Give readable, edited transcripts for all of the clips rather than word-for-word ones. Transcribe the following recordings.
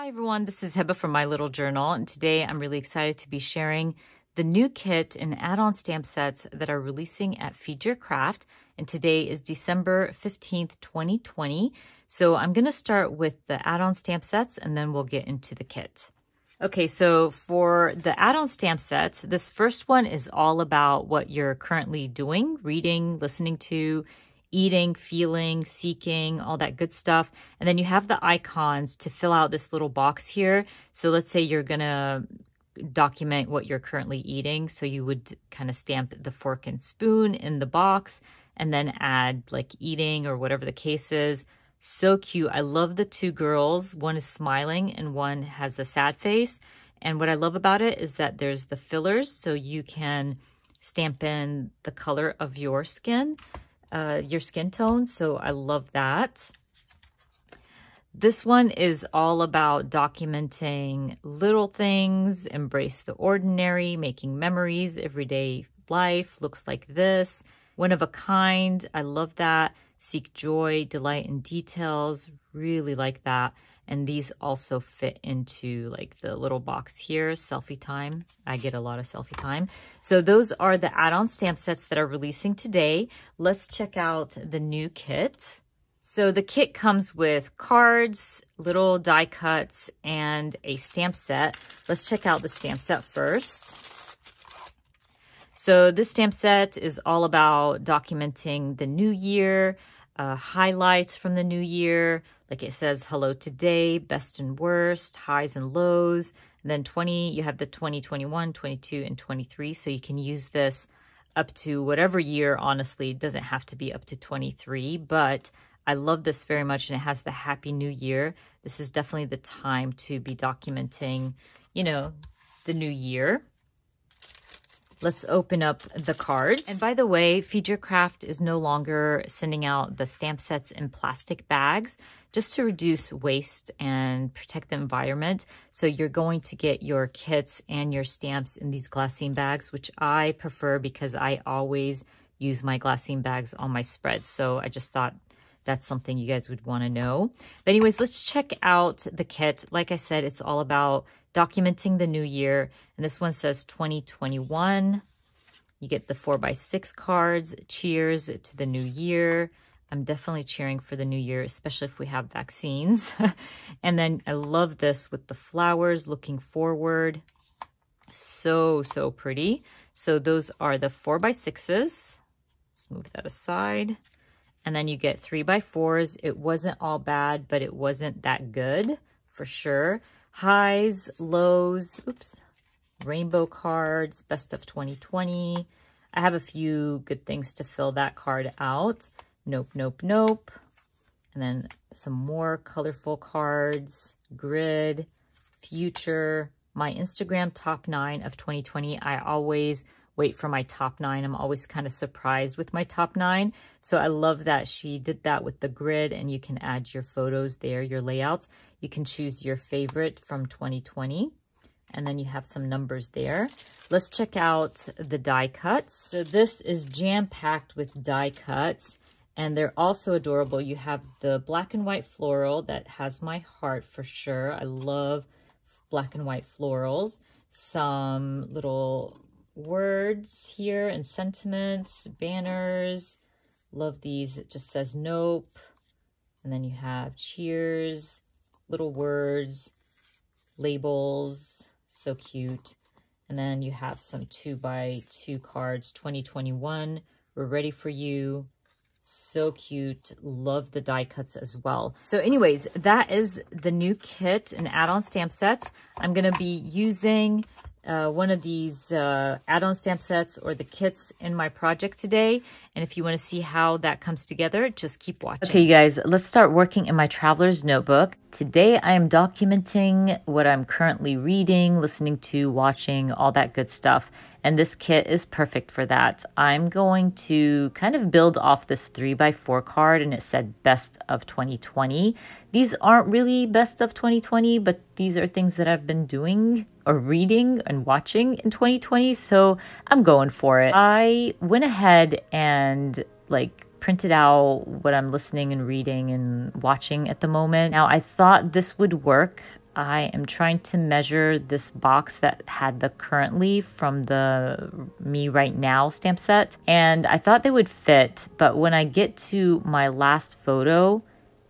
Hi everyone, this is Heba from My Little Journal, and today I'm really excited to be sharing the new kit and add-on stamp sets that are releasing at Feed Your Craft. And today is December 15th, 2020. So I'm going to start with the add-on stamp sets and then we'll get into the kit. Okay, so for the add-on stamp sets, this first one is all about what you're currently doing, reading, listening to, eating, feeling, seeking, all that good stuff. And then you have the icons to fill out this little box here. So let's say you're going to document what you're currently eating. So you would kind of stamp the fork and spoon in the box and then add like eating or whatever the case is. So cute. I love the two girls. One is smiling and one has a sad face. And what I love about it is that there's the fillers, so you can stamp in the color of your skin tone. So I love that. This one is all about documenting little things, embrace the ordinary, making memories, everyday life looks like this. One of a kind, I love that. Seek joy, delight in details, really like that. And these also fit into like the little box here, selfie time. I get a lot of selfie time. So those are the add-on stamp sets that are releasing today. Let's check out the new kit. So the kit comes with cards, little die cuts, and a stamp set. Let's check out the stamp set first. So this stamp set is all about documenting the new year, highlights from the new year. Like it says, hello today, best and worst, highs and lows. And then 20, you have the 2021, 22, and 23. So you can use this up to whatever year, honestly. It doesn't have to be up to 23, but I love this very much. And it has the Happy New Year. This is definitely the time to be documenting, you know, the new year. Let's open up the cards. And by the way, Feed Your Craft is no longer sending out the stamp sets in plastic bags just to reduce waste and protect the environment. So you're going to get your kits and your stamps in these glassine bags, which I prefer because I always use my glassine bags on my spreads. So I just thought that's something you guys would want to know. But anyways, let's check out the kit. Like I said, it's all about documenting the new year. And this one says 2021. You get the 4x6 cards. Cheers to the new year. I'm definitely cheering for the new year, especially if we have vaccines. And then I love this with the flowers looking forward. So, so pretty. So those are the 4x6s. Let's move that aside. And then you get 3x4s. It wasn't all bad, but it wasn't that good for sure. Highs, lows, oops, rainbow cards, best of 2020. I have a few good things to fill that card out. Nope, nope, nope. And then some more colorful cards, grid, future, my Instagram top 9 of 2020. I always wait for my top 9. I'm always kind of surprised with my top 9. So I love that she did that with the grid, and you can add your photos there, your layouts. You can choose your favorite from 2020. And then you have some numbers there. Let's check out the die cuts. So this is jam-packed with die cuts, and they're also adorable. You have the black and white floral that has my heart for sure. I love black and white florals. Some little words here and sentiments, banners. Love these. It just says nope. And then you have cheers, little words, labels. So cute. And then you have some 2x2 cards. 2021, we're ready for you. So cute. Love the die cuts as well. So anyways, that is the new kit and add-on stamp sets. I'm going to be using one of these add-on stamp sets or the kits in my project today. And if you want to see how that comes together, just keep watching. Okay, you guys, let's start working in my traveler's notebook. Today, I am documenting what I'm currently reading, listening to, watching, all that good stuff. And this kit is perfect for that. I'm going to kind of build off this 3x4 card, and it said best of 2020. These aren't really best of 2020, but these are things that I've been doing or reading and watching in 2020, so I'm going for it. I went ahead and like printed out what I'm listening and reading and watching at the moment. Now, I thought this would work I am trying to measure this box that had the currently from the Me Right Now stamp set. And I thought they would fit, but when I get to my last photo,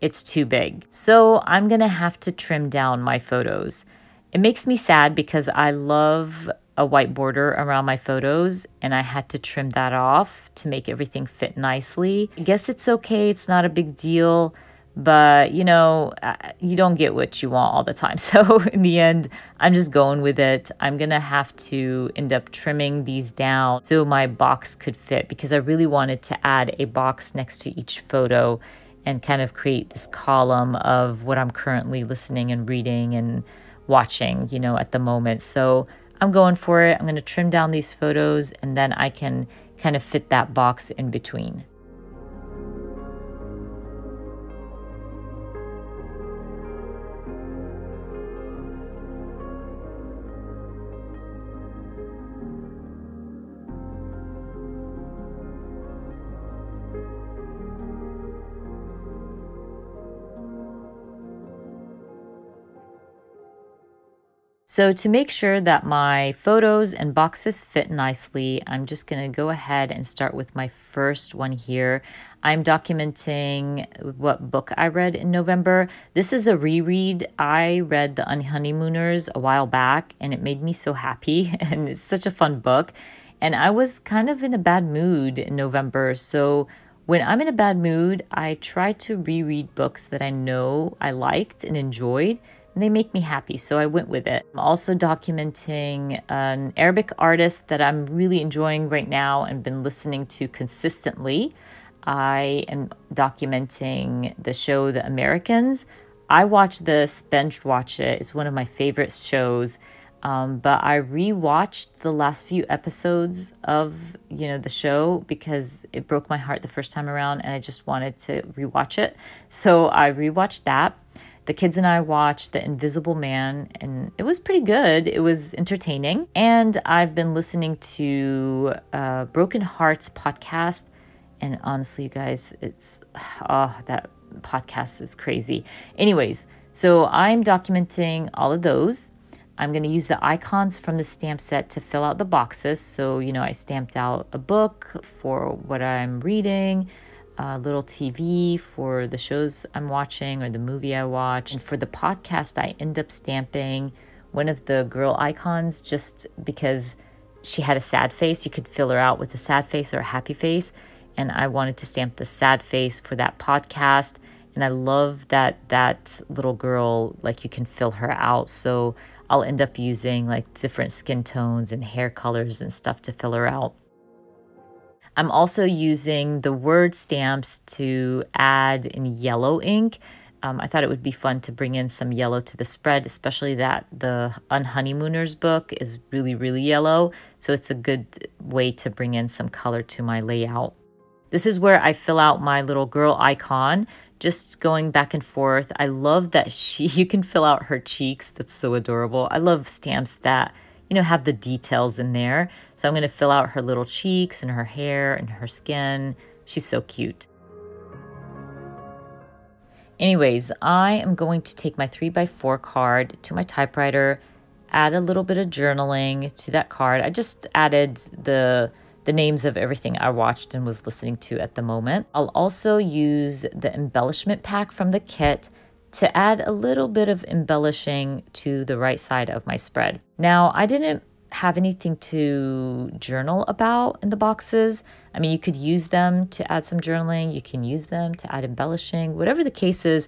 it's too big. So I'm gonna have to trim down my photos. It makes me sad because I love a white border around my photos and I had to trim that off to make everything fit nicely. I guess it's okay, it's not a big deal, but you know, you don't get what you want all the time. So in the end, I'm just going with it. I'm gonna have to end up trimming these down so my box could fit because I really wanted to add a box next to each photo and kind of create this column of what I'm currently listening and reading and watching, you know, at the moment. So I'm going for it. I'm going to trim down these photos and then I can kind of fit that box in between. So to make sure that my photos and boxes fit nicely, I'm just going to go ahead and start with my first one here. I'm documenting what book I read in November. This is a reread. I read The Unhoneymooners a while back and it made me so happy and it's such a fun book. And I was kind of in a bad mood in November. So when I'm in a bad mood, I try to reread books that I know I liked and enjoyed. And they make me happy, so I went with it. I'm also documenting an Arabic artist that I'm really enjoying right now and been listening to consistently. I am documenting the show The Americans. I watched this, binge watch it. It's one of my favorite shows. But I rewatched the last few episodes of, the show because it broke my heart the first time around and I just wanted to rewatch it. So I rewatched that. The kids and I watched The Invisible Man, and it was pretty good. It was entertaining. And I've been listening to Broken Hearts podcast. And honestly, you guys, that podcast is crazy. Anyways, so I'm documenting all of those. I'm going to use the icons from the stamp set to fill out the boxes. So, I stamped out a book for what I'm reading, a little TV for the shows I'm watching or the movie I watch. And for the podcast, I end up stamping one of the girl icons just because she had a sad face. You could fill her out with a sad face or a happy face. And I wanted to stamp the sad face for that podcast. And I love that little girl, like you can fill her out. So I'll end up using like different skin tones and hair colors and stuff to fill her out. I'm also using the word stamps to add in yellow ink. I thought it would be fun to bring in some yellow to the spread, especially that the Unhoneymooners book is really, really yellow. So it's a good way to bring in some color to my layout. This is where I fill out my little girl icon, just going back and forth. I love that you can fill out her cheeks. That's so adorable. I love stamps that have the details in there. So I'm going to fill out her little cheeks and her hair and her skin. She's so cute. Anyways, I am going to take my 3x4 card to my typewriter, add a little bit of journaling to that card. I just added the names of everything I watched and was listening to at the moment. I'll also use the embellishment pack from the kit to add a little bit of embellishing to the right side of my spread. Now, I didn't have anything to journal about in the boxes. I mean, you could use them to add some journaling. You can use them to add embellishing. Whatever the case is,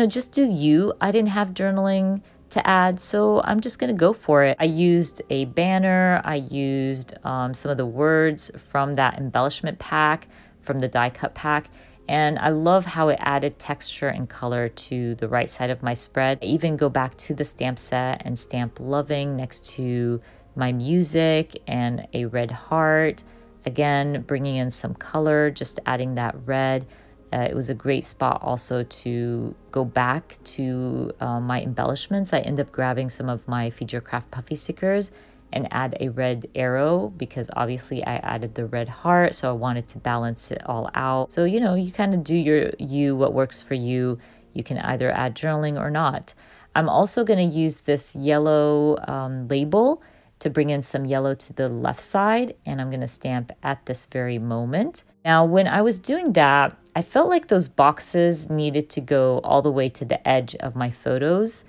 just do you. I didn't have journaling to add, so I'm just going to go for it. I used a banner. I used some of the words from that embellishment pack, from the die cut pack. And I love how it added texture and color to the right side of my spread. I even go back to the stamp set and stamp loving next to my music and a red heart. Again, bringing in some color, just adding that red. It was a great spot also to go back to my embellishments. I end up grabbing some of my Feed Your Craft puffy stickers and add a red arrow because obviously I added the red heart, so I wanted to balance it all out. So, you kind of do what works for you. You can either add journaling or not. I'm also going to use this yellow label to bring in some yellow to the left side, and I'm going to stamp at this very moment. Now, when I was doing that, I felt like those boxes needed to go all the way to the edge of my photos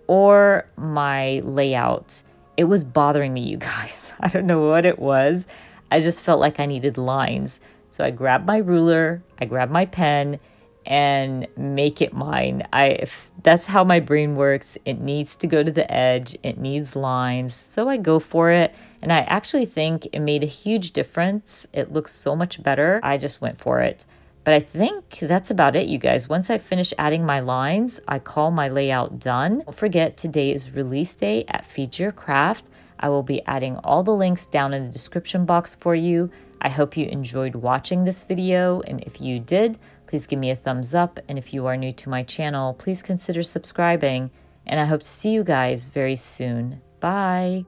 or my layout. It was bothering me, you guys. I don't know what it was. I just felt like I needed lines. So I grabbed my ruler, I grabbed my pen, and make it mine. If that's how my brain works. It needs to go to the edge. It needs lines. So I go for it. And I actually think it made a huge difference. It looks so much better. I just went for it. But I think that's about it, you guys. Once I finish adding my lines, I call my layout done. Don't forget, today is release day at Feed Your Craft. I will be adding all the links down in the description box for you. I hope you enjoyed watching this video, and if you did, please give me a thumbs up. And if you are new to my channel, please consider subscribing. And I hope to see you guys very soon. Bye!